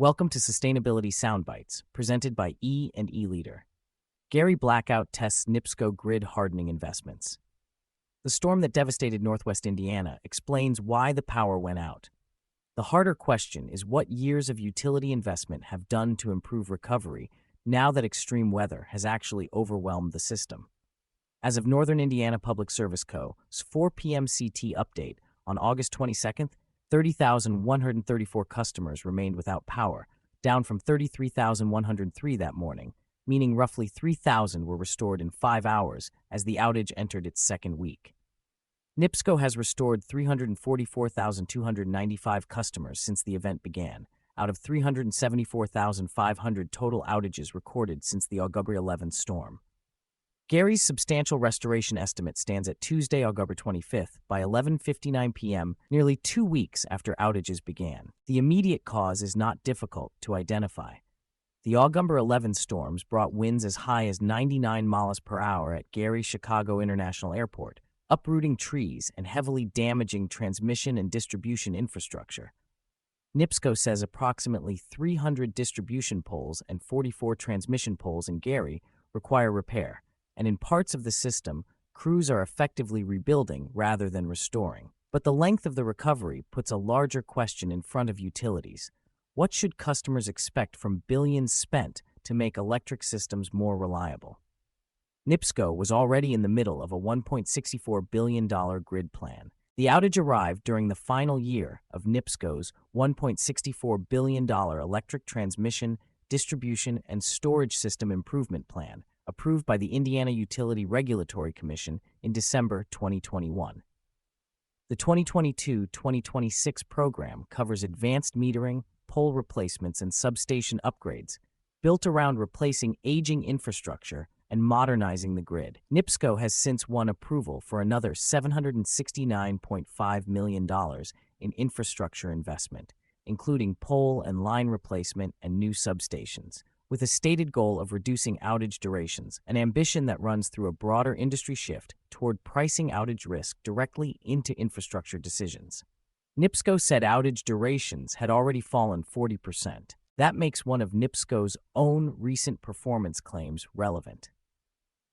Welcome to Sustainability Soundbites, presented by E&E Leader. Gary Blackout tests NIPSCO grid hardening investments. The storm that devastated northwest Indiana explains why the power went out. The harder question is what years of utility investment have done to improve recovery now that extreme weather has actually overwhelmed the system. As of Northern Indiana Public Service Co.'s 4 p.m. CT update on August 22nd, 30,134 customers remained without power, down from 33,103 that morning, meaning roughly 3,000 were restored in 5 hours as the outage entered its second week. NIPSCO has restored 344,295 customers since the event began, out of 374,500 total outages recorded since the August 11 storm. Gary's substantial restoration estimate stands at Tuesday, August 25th, by 11:59 p.m., nearly 2 weeks after outages began. The immediate cause is not difficult to identify. The August 11 storms brought winds as high as 99 miles per hour at Gary-Chicago International Airport, uprooting trees and heavily damaging transmission and distribution infrastructure. NIPSCO says approximately 300 distribution poles and 44 transmission poles in Gary require repair, and in parts of the system, crews are effectively rebuilding rather than restoring. But the length of the recovery puts a larger question in front of utilities. What should customers expect from billions spent to make electric systems more reliable? NIPSCO was already in the middle of a $1.64 billion grid plan. The outage arrived during the final year of NIPSCO's $1.64 billion electric transmission, distribution, and storage system improvement plan, approved by the Indiana Utility Regulatory Commission in December 2021. The 2022-2026 program covers advanced metering, pole replacements, and substation upgrades, built around replacing aging infrastructure and modernizing the grid. NIPSCO has since won approval for another $769.5 million in infrastructure investment, including pole and line replacement and new substations, with a stated goal of reducing outage durations, an ambition that runs through a broader industry shift toward pricing outage risk directly into infrastructure decisions. NIPSCO said outage durations had already fallen 40%. That makes one of NIPSCO's own recent performance claims relevant.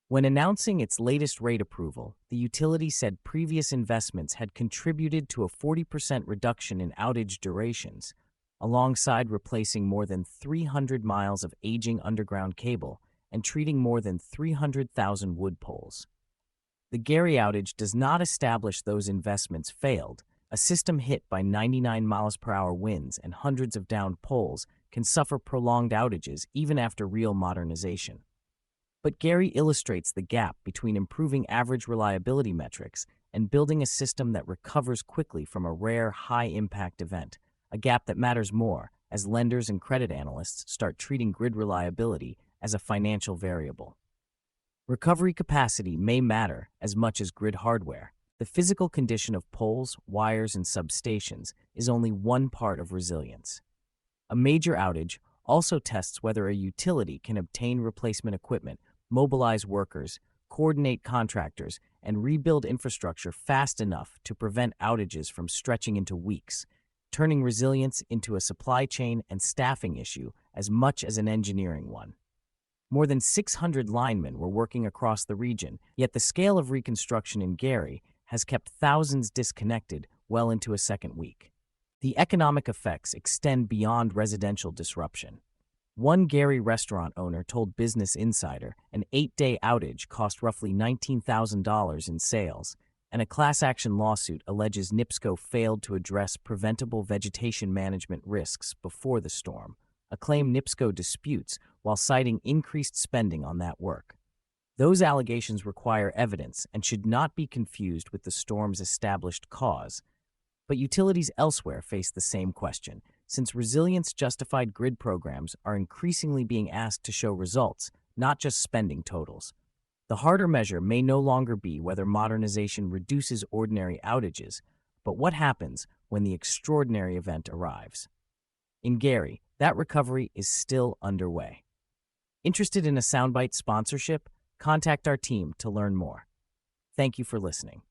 When announcing its latest rate approval, the utility said previous investments had contributed to a 40% reduction in outage durations, alongside replacing more than 300 miles of aging underground cable and treating more than 300,000 wood poles. The Gary outage does not establish those investments failed. A system hit by 99 miles per hour winds and hundreds of downed poles can suffer prolonged outages even after real modernization. But Gary illustrates the gap between improving average reliability metrics and building a system that recovers quickly from a rare high-impact event, a gap that matters more as lenders and credit analysts start treating grid reliability as a financial variable. Recovery capacity may matter as much as grid hardware. The physical condition of poles, wires, and substations is only one part of resilience. A major outage also tests whether a utility can obtain replacement equipment, mobilize workers, coordinate contractors, and rebuild infrastructure fast enough to prevent outages from stretching into weeks, turning resilience into a supply chain and staffing issue as much as an engineering one. More than 600 linemen were working across the region, yet the scale of reconstruction in Gary has kept thousands disconnected well into a second week. The economic effects extend beyond residential disruption. One Gary restaurant owner told Business Insider an 8-day outage cost roughly $19,000 in sales, and a class-action lawsuit alleges NIPSCO failed to address preventable vegetation management risks before the storm, a claim NIPSCO disputes while citing increased spending on that work. Those allegations require evidence and should not be confused with the storm's established cause. But utilities elsewhere face the same question, since resilience-justified grid programs are increasingly being asked to show results, not just spending totals. The harder measure may no longer be whether modernization reduces ordinary outages, but what happens when the extraordinary event arrives. In Gary, that recovery is still underway. Interested in a Soundbite sponsorship? Contact our team to learn more. Thank you for listening.